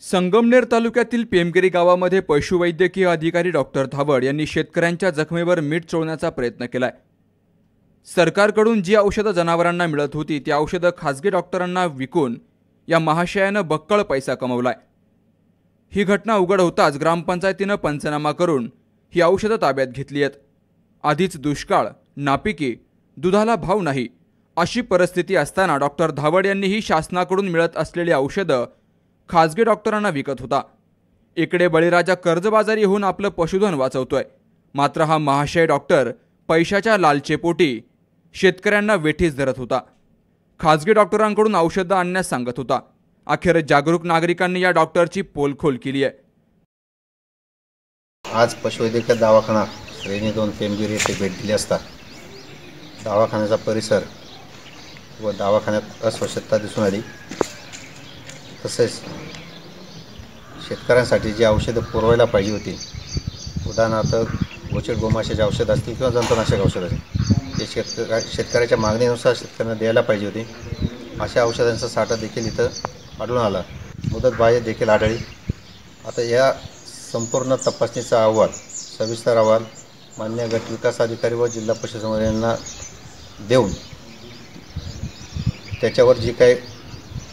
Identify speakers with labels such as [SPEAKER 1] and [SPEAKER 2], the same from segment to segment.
[SPEAKER 1] संगमनेर तालुक्यातील पेमगिरी गावामध्ये पशुवैद्यकीय अधिकारी डॉक्टर धावड यांनी शेतकऱ्यांच्या जखमेवर मीठ चोळण्याचा प्रयत्न केलाय। सरकारकडून जी औषधं जनावरांना मिळत होती ती औषधं खासगी डॉक्टरांना विकून या महाशयानं बक्कळ पैसा कमवलाय। ही घटना उघड होताच ग्रामपंचायतीनं पंचनामा करून ही औषधं ताब्यात घेतली आहेत। आधीच दुष्काळ, नापिकी, दुधाला भाव नाही अशी परिस्थिती असताना डॉक्टर धावड यांनी ही शासनाकडून मिळत असलेली औषधं खासगी डॉक्टरांना विकत होता। इकडे बळीराजा कर्जबाजारी होऊन आपलं पशुधन वाचवतोय, मात्र हा महाशय डॉक्टर पैशाच्या लालचेपोटी शेतकऱ्यांना वेठीस धरत होता। खासगी डॉक्टरांकडून औषधं आणण्यास सांगत होता। अखेर जागरूक नागरिकांनी या डॉक्टरची पोलखोल केली आहे।
[SPEAKER 2] आज पशुवैद्यकीय दवाखाना श्रेणी 2 पेमगिरी येथे भेट दिली असता दवाखान्याचा परिसर व दवाखान्यात अस्वच्छता दिसून आली। तसेच शेतकऱ्यांसाठी जी औषधं पुरवायला पाहिजे होती, उदाहरणार्थ गोचर गोमाशाचे औषध असतील किंवा जंतुनाशक औषध असतील, ते शेतकऱ्याच्या मागणीनुसार शेतकऱ्यांना द्यायला पाहिजे होती, अशा औषधांचा साठा देखील इथं आढळून आला। मुदतबाह्य देखील आढळली। आता या संपूर्ण तपासणीचा अहवाल, सविस्तर अहवाल मान्य गट विकास अधिकारी व जिल्हा पशुसंवर्धन यांना देऊन त्याच्यावर जी काही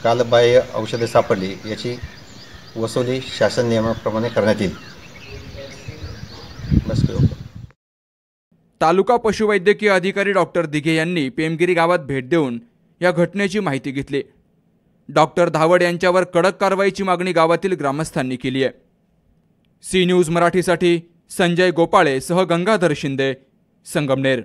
[SPEAKER 2] कालबाह्य औषधे सापडली याची वसुली शासन नियमाप्रमाणे करण्यात येईल।
[SPEAKER 1] तालुका पशुवैद्यकीय अधिकारी डॉक्टर दिघे यांनी पेमगिरी गावात भेट देऊन या घटनेची माहिती घेतली। डॉक्टर धावड यांच्यावर कडक कारवाईची मागणी गावातील ग्रामस्थांनी केली आहे। सी न्यूज मराठीसाठी संजय गोपाळे सह गंगाधर शिंदे, संगमनेर।